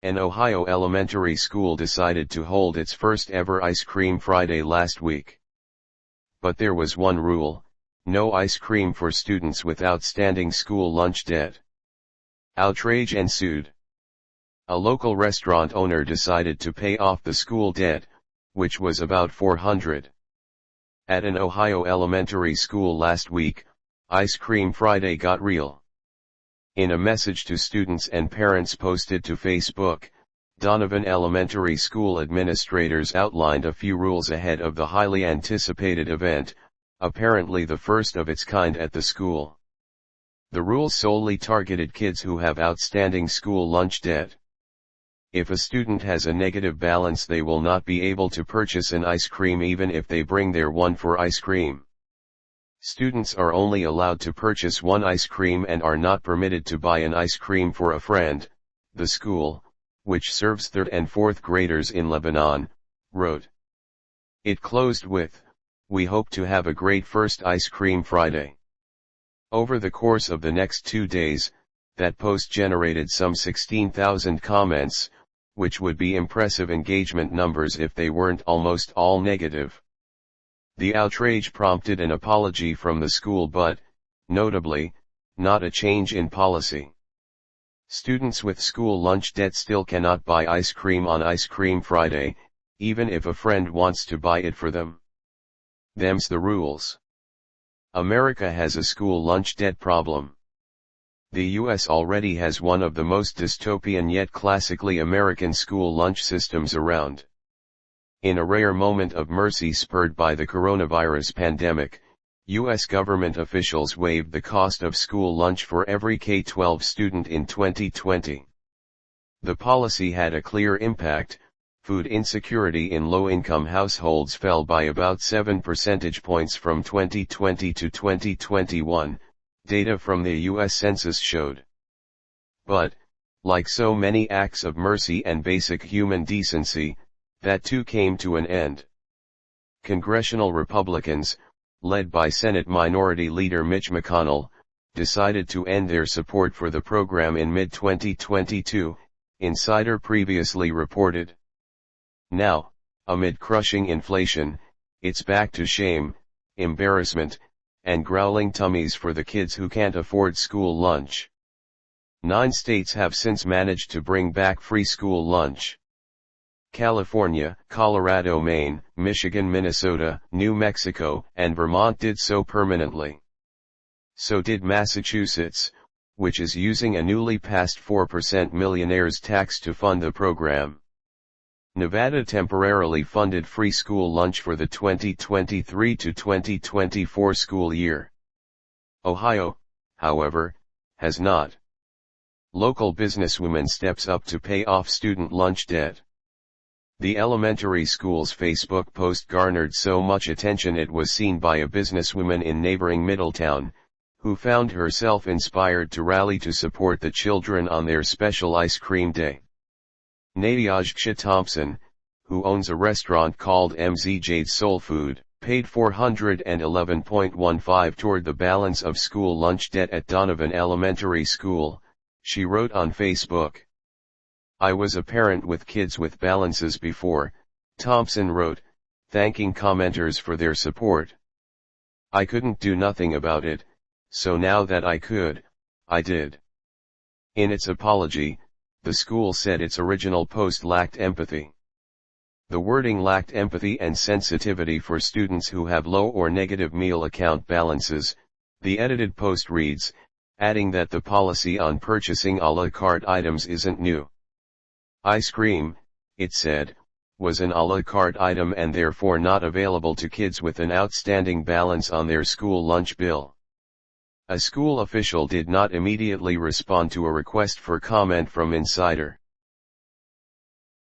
An Ohio elementary school decided to hold its first ever Ice Cream Friday last week. But there was one rule: no ice cream for students with outstanding school lunch debt. Outrage ensued. A local restaurant owner decided to pay off the school debt, which was about $400. At an Ohio elementary school last week, Ice Cream Friday got real. In a message to students and parents posted to Facebook, Donovan Elementary School administrators outlined a few rules ahead of the highly anticipated event, apparently the first of its kind at the school. The rules solely targeted kids who have outstanding school lunch debt. If a student has a negative balance, they will not be able to purchase an ice cream even if they bring their $1 for ice cream. Students are only allowed to purchase one ice cream and are not permitted to buy an ice cream for a friend, the school, which serves 3rd and 4th graders in Lebanon, wrote. It closed with, "We hope to have a great first Ice Cream Friday." Over the course of the next 2 days, that post generated some 16,000 comments, which would be impressive engagement numbers if they weren't almost all negative. The outrage prompted an apology from the school but, notably, not a change in policy. Students with school lunch debt still cannot buy ice cream on Ice Cream Friday, even if a friend wants to buy it for them. Them's the rules. America has a school lunch debt problem. The US already has one of the most dystopian yet classically American school lunch systems around. In a rare moment of mercy spurred by the coronavirus pandemic, U.S. government officials waived the cost of school lunch for every K-12 student in 2020. The policy had a clear impact. Food insecurity in low-income households fell by about 7 percentage points from 2020 to 2021, data from the U.S. Census showed. But, like so many acts of mercy and basic human decency, that too came to an end. Congressional Republicans, led by Senate Minority Leader Mitch McConnell, decided to end their support for the program in mid-2022, Insider previously reported. Now, amid crushing inflation, it's back to shame, embarrassment, and growling tummies for the kids who can't afford school lunch. 9 states have since managed to bring back free school lunch. California, Colorado, Maine, Michigan, Minnesota, New Mexico, and Vermont did so permanently. So did Massachusetts, which is using a newly passed 4% millionaire's tax to fund the program. Nevada temporarily funded free school lunch for the 2023 to 2024 school year. Ohio, however, has not. Local businesswoman steps up to pay off student lunch debt. The elementary school's Facebook post garnered so much attention it was seen by a businesswoman in neighboring Middletown, who found herself inspired to rally to support the children on their special ice cream day. Nadiaja Thompson, who owns a restaurant called MZJ's Soul Food, paid $411.15 toward the balance of school lunch debt at Donovan Elementary School, she wrote on Facebook. I was a parent with kids with balances before, Thompson wrote, thanking commenters for their support. I couldn't do nothing about it, so now that I could, I did. In its apology, the school said its original post lacked empathy. The wording lacked empathy and sensitivity for students who have low or negative meal account balances, the edited post reads, adding that the policy on purchasing a la carte items isn't new. Ice cream, it said, was an a la carte item and therefore not available to kids with an outstanding balance on their school lunch bill. A school official did not immediately respond to a request for comment from Insider.